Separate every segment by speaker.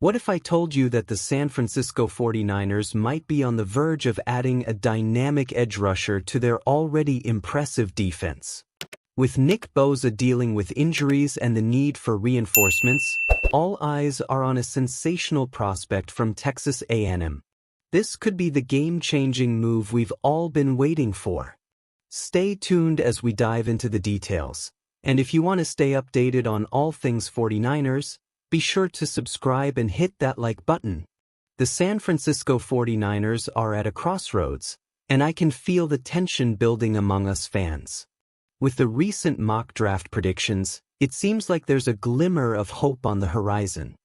Speaker 1: What if I told you that the San Francisco 49ers might be on the verge of adding a dynamic edge rusher to their already impressive defense? With Nick Bosa dealing with injuries and the need for reinforcements, all eyes are on a sensational prospect from Texas A&M. This could be the game-changing move we've all been waiting for. Stay tuned as we dive into the details. And if you want to stay updated on all things 49ers, be sure to subscribe and hit that like button. The San Francisco 49ers are at a crossroads, and I can feel the tension building among us fans. With the recent mock draft predictions, it seems like there's a glimmer of hope on the horizon.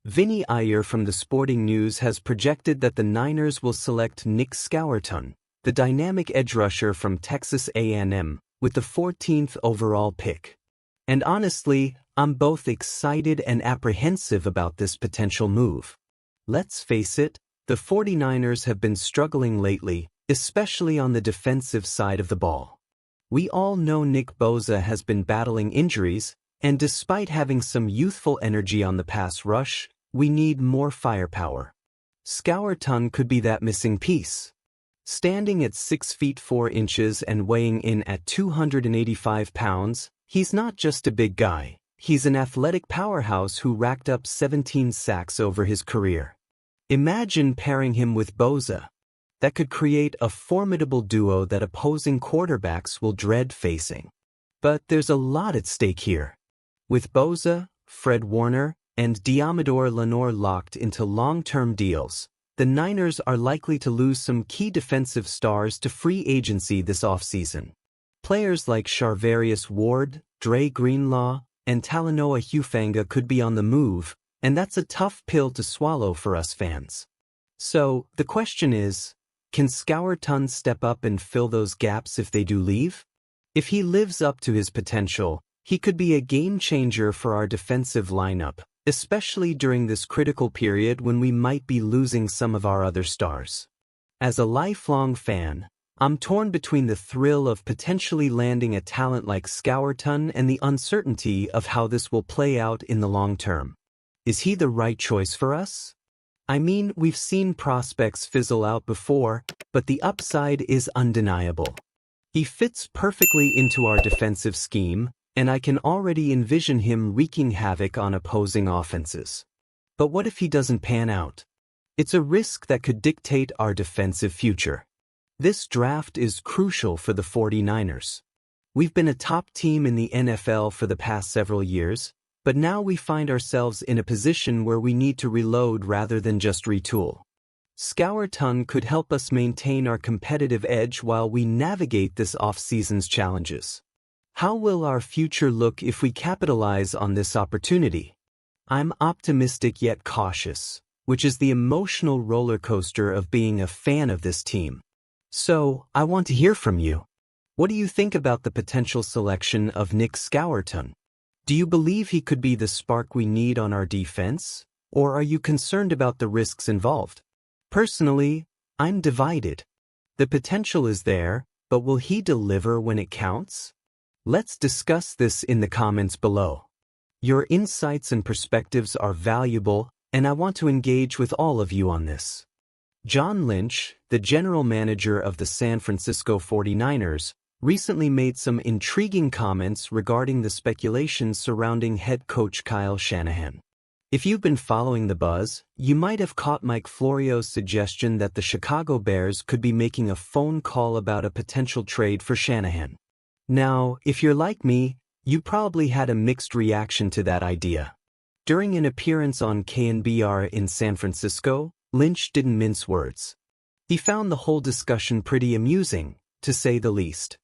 Speaker 1: Vinny Iyer from the Sporting News has projected that the Niners will select Nick Scourton, the dynamic edge rusher from Texas A&M, with the 14th overall pick. And honestly, I'm both excited and apprehensive about this potential move. Let's face it, the 49ers have been struggling lately, especially on the defensive side of the ball. We all know Nick Bosa has been battling injuries, and despite having some youthful energy on the pass rush, we need more firepower. Scourton could be that missing piece. Standing at 6 feet 4 inches and weighing in at 285 pounds, he's not just a big guy. He's an athletic powerhouse who racked up 17 sacks over his career. Imagine pairing him with Bosa. That could create a formidable duo that opposing quarterbacks will dread facing. But there's a lot at stake here. With Bosa, Fred Warner, and Diamador Lenore locked into long-term deals, the Niners are likely to lose some key defensive stars to free agency this offseason. Players like Charvarius Ward, Dre Greenlaw, and Talanoa Hufanga could be on the move, and that's a tough pill to swallow for us fans. So, the question is, can Scourton step up and fill those gaps if they do leave? If he lives up to his potential, he could be a game-changer for our defensive lineup, especially during this critical period when we might be losing some of our other stars. As a lifelong fan, I'm torn between the thrill of potentially landing a talent like Scourton and the uncertainty of how this will play out in the long term. Is he the right choice for us? I mean, we've seen prospects fizzle out before, but the upside is undeniable. He fits perfectly into our defensive scheme, and I can already envision him wreaking havoc on opposing offenses. But what if he doesn't pan out? It's a risk that could dictate our defensive future. This draft is crucial for the 49ers. We've been a top team in the NFL for the past several years, but now we find ourselves in a position where we need to reload rather than just retool. Scourton could help us maintain our competitive edge while we navigate this off-season's challenges. How will our future look if we capitalize on this opportunity? I'm optimistic yet cautious, which is the emotional roller coaster of being a fan of this team. So, I want to hear from you. What do you think about the potential selection of Nick Scourton? Do you believe he could be the spark we need on our defense, or are you concerned about the risks involved? Personally, I'm divided. The potential is there, but will he deliver when it counts? Let's discuss this in the comments below. Your insights and perspectives are valuable, and I want to engage with all of you on this. John Lynch, the general manager of the San Francisco 49ers, recently made some intriguing comments regarding the speculations surrounding head coach Kyle Shanahan. If you've been following the buzz, you might have caught Mike Florio's suggestion that the Chicago Bears could be making a phone call about a potential trade for Shanahan. Now, if you're like me, you probably had a mixed reaction to that idea. During an appearance on KNBR in San Francisco, Lynch didn't mince words. He found the whole discussion pretty amusing, to say the least.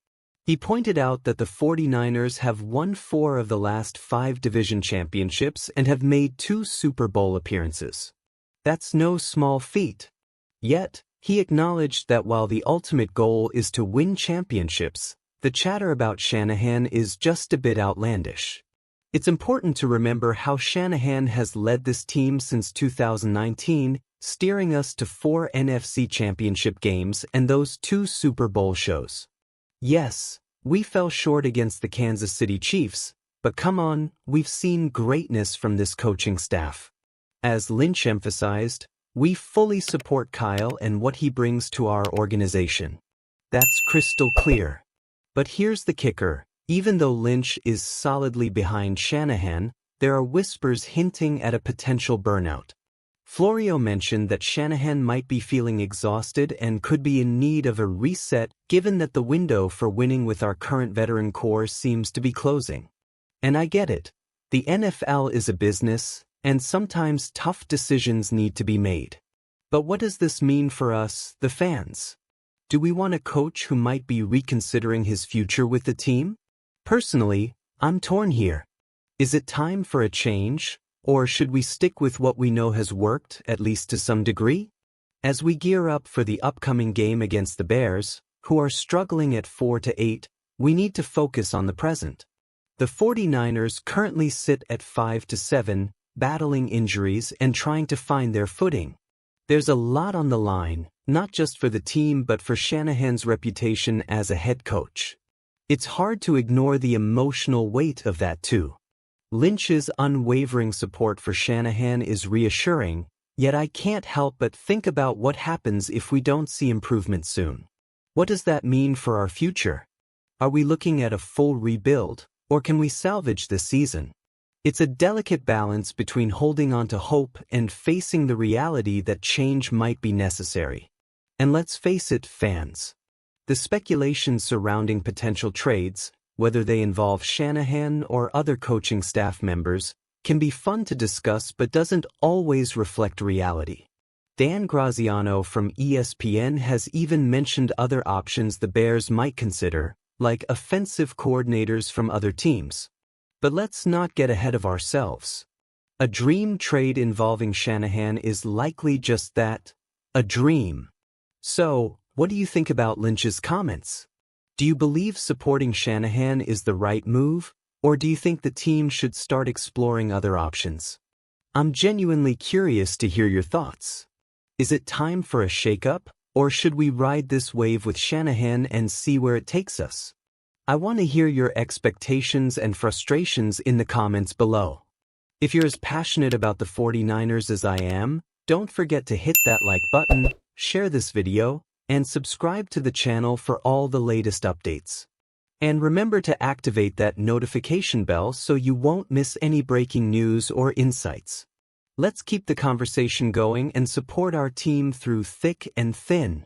Speaker 1: He pointed out that the 49ers have won 4 of the last 5 division championships and have made 2 Super Bowl appearances. That's no small feat. Yet, he acknowledged that while the ultimate goal is to win championships, the chatter about Shanahan is just a bit outlandish. It's important to remember how Shanahan has led this team since 2019, steering us to 4 NFC championship games and those 2 Super Bowl shows. Yes, we fell short against the Kansas City Chiefs, but come on, we've seen greatness from this coaching staff. As Lynch emphasized, we fully support Kyle and what he brings to our organization. That's crystal clear. But here's the kicker. Even though Lynch is solidly behind Shanahan, there are whispers hinting at a potential burnout. Florio mentioned that Shanahan might be feeling exhausted and could be in need of a reset given that the window for winning with our current veteran core seems to be closing. And I get it. The NFL is a business, and sometimes tough decisions need to be made. But what does this mean for us, the fans? Do we want a coach who might be reconsidering his future with the team? Personally, I'm torn here. Is it time for a change, or should we stick with what we know has worked, at least to some degree? As we gear up for the upcoming game against the Bears, who are struggling at 4-8, we need to focus on the present. The 49ers currently sit at 5-7, battling injuries and trying to find their footing. There's a lot on the line, not just for the team but for Shanahan's reputation as a head coach. It's hard to ignore the emotional weight of that too. Lynch's unwavering support for Shanahan is reassuring, yet I can't help but think about what happens if we don't see improvement soon. What does that mean for our future? Are we looking at a full rebuild, or can we salvage this season? It's a delicate balance between holding on to hope and facing the reality that change might be necessary. And let's face it, fans. The speculations surrounding potential trades, whether they involve Shanahan or other coaching staff members, can be fun to discuss but doesn't always reflect reality. Dan Graziano from ESPN has even mentioned other options the Bears might consider, like offensive coordinators from other teams. But let's not get ahead of ourselves. A dream trade involving Shanahan is likely just that, a dream. So, what do you think about Lynch's comments? Do you believe supporting Shanahan is the right move, or do you think the team should start exploring other options? I'm genuinely curious to hear your thoughts. Is it time for a shakeup, or should we ride this wave with Shanahan and see where it takes us? I want to hear your expectations and frustrations in the comments below. If you're as passionate about the 49ers as I am, don't forget to hit that like button, share this video, and subscribe to the channel for all the latest updates. And remember to activate that notification bell so you won't miss any breaking news or insights. Let's keep the conversation going and support our team through thick and thin.